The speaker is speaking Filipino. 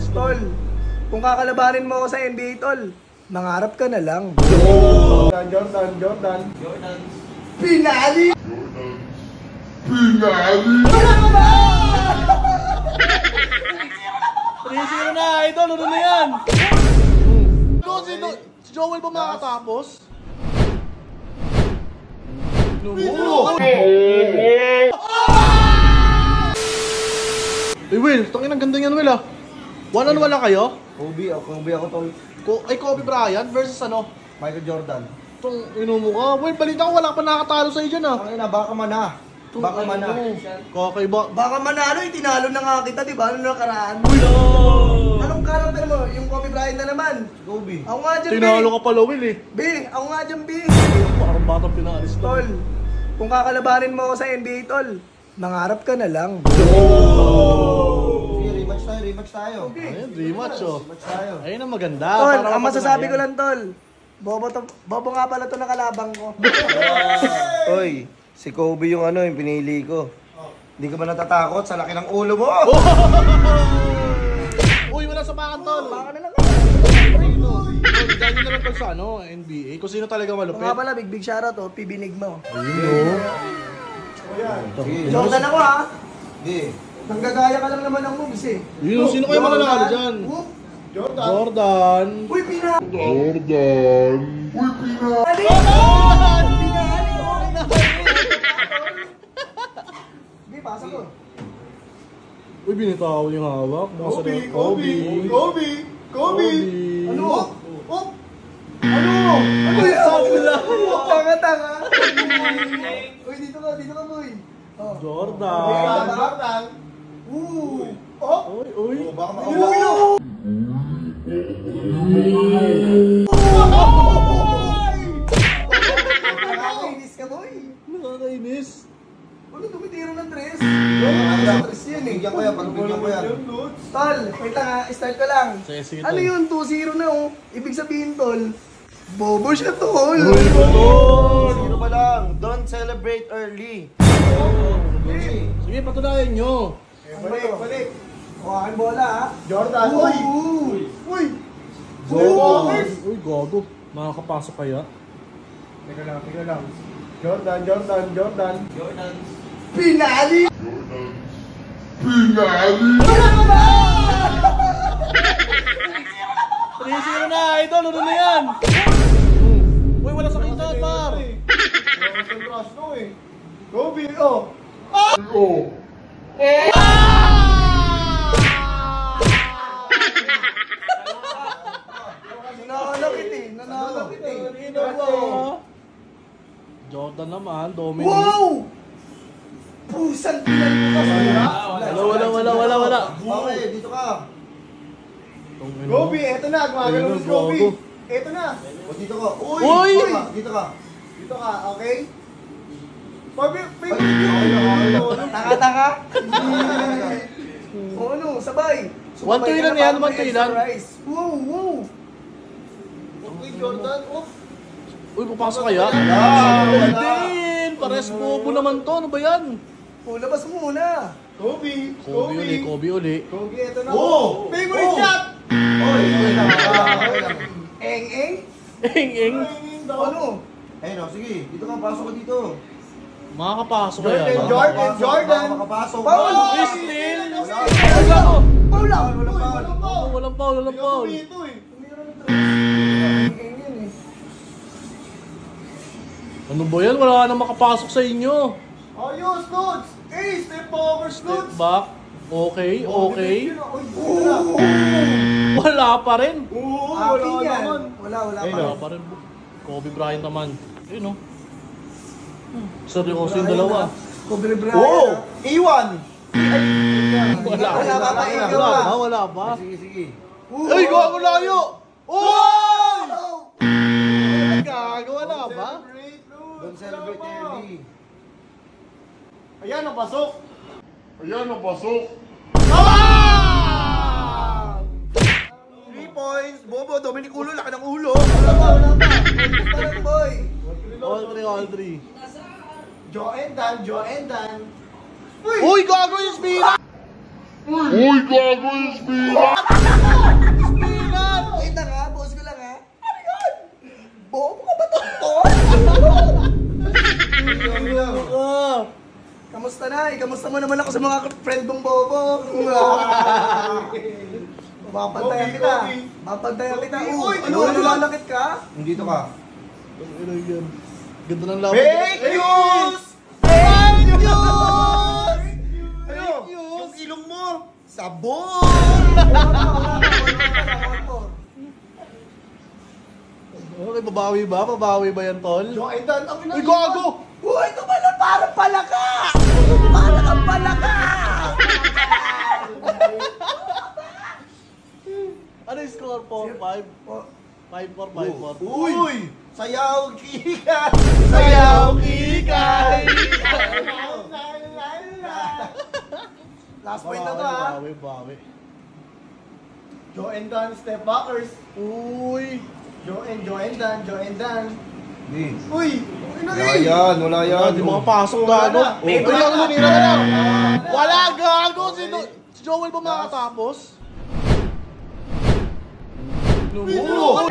pinalis ko. Tol, kung kakalabanin mo ako sa NBA, tol, mangarap ka na lang. Jordan. Pinali! Wala ka ba? 3-0 na, idol. Ano na yan? Si Joel ba makakatapos? Will, tangin ang ganda yan, Will ah. 1-1 kayo? Kobe ako tol. Kobe Bryant versus ano? Michael Jordan. Itong inumo ka. Will, balita ko wala pa nakatalo sa'yo dyan ah. Ang ina, baka mana. Kakaiba. Baka manalo, tinalo na nga kita, di ba? Ano nakaraan? Anong karakter mo? Yung Kobe Bryant na naman. Kobe. Ako nga dyan, Tinalo ka pala, Will eh. B. Ako nga dyan, B. Parang batang pinalis to. Tol, kung kakalabanin mo ako sa NBA, tol, mangarap ka na lang. Sige, rematch tayo. Ayun, rematch oh. Rematch tayo. Ayun ang maganda. Tol, Para ang masasabi ko mapatunayan. lang, tol, bobo nga pala to na kalabang ko. Oy, si Kobe yung yung pinili ko. Hindi ka ba natatakot sa laki ng ulo mo? Uy, wala sa pakan, tol. Baka na lang. Dahil na lang tol sa NBA. Kung sino talaga Kung malupit. nga pala, big shoutout to, PB Nigma. Ayun Sige. Jordan ako ha. Sige. Nanggagaya ka lang naman ng moves eh. Yun, sino kayo mananalo dyan? Whoop. Jordan. Uy, pina! Ali! Hindi, pasa ko. Uy, binitawan yung hawak. Kobe. Ano? Oh! Ano? Ano yan? Sabula. Tanga-tanga. Uy, dito ka, boy. Oh. Jordan. Uy! Oh! Uy. Baka Ilo! Nakakainis ka, boy. Nakakainis. Ano tumitiro ng dress? Dress yan eh. Pagbigyan ko yan. Tol, wait lang ha, start ko lang. Sige, Ano tol. yun, 2-0 na oh. Ibig sabihin, tol, bobo siya, tol. Sino ba lang? Don't celebrate early. Sige, patunayan nyo. Balik. Kuhaan bola ha. Jordan. Uy! Jordan. Uy, gago. Makakapasok kaya? Teka lang. Jordan. Pinali! Wala ka ba? 3-0 na, idol. Ano na yan? Uy, wala sa kita, par. Kobe, Nananakit eh. Jordan naman, Dominic. Wow! Pusang pinal mo kasi. Wala. Okay, dito ka. Gobi, eto na. Gumagalaw si Kobe. Eto na. O, dito ka. Uy! Dito ka. Dito ka, okay? Taka. O ano, sabay. 1-2 lang yan, 1-2 lang. Wow! Jordan, Uy, papasok kaya? Wala. Din! Pares bobo naman to. Ano ba yan? Labas mo muna. Kobe, Kobe uli. eto na. Favorite shot! Eng-eng? Eng. Ano? Ayun, sige. Dito ka, pasok ka dito. Makakapasok kaya? Jordan. Makapasok. Paul! Still! Paula! Walang foul. Eng-eng yun eh. Ano ba yan? Wala na makapasok sa inyo. Ayos, Lods! Step over, Step back. Okay. Wala pa rin. Akin yan. Wala Wala pa. pa rin. Kobe Bryant naman. Ayun oh. Seryoso yung dalawa. Kobe Bryant. Iwan! Wala pa. Sige. Ay, gago layo! Oy! Gago, wala ba? Don't celebrate early. Ayan ang pasok. 3 points. Bobo, Dominic Ulo, laki ng ulo. Wala pa. Parang boy. All three. Joe and Dan. Uy, gago yung speed! mga friend mong bobo. Mapantayan kita. Mapantayan kita. Ano, lalakit ka? Nandito ka. Ano yan? Ganda ng laban. Fake news! Fake news! Ano? Yung ilong mo, sabon! Okay, babawi ba? Babawi ba yan, tol? And then, ang Uy, gago! Uy, ito pala, parang palaka! Parang ang palaka! Ano yung score? 4-5? 5-4, 5-4. Uy! Sayaw kika! Sayaw kikay! Last point na to, ha? Bawi. Joe and Dan, step backers. Uy! Joe and Dan. Hindi. Uy! Wala yan, wala yan. Di makapasok, gago. Wala na. Uy, lang, lumira na lang. Wala, gago. Si Joel ba makatapos? Uy, gago.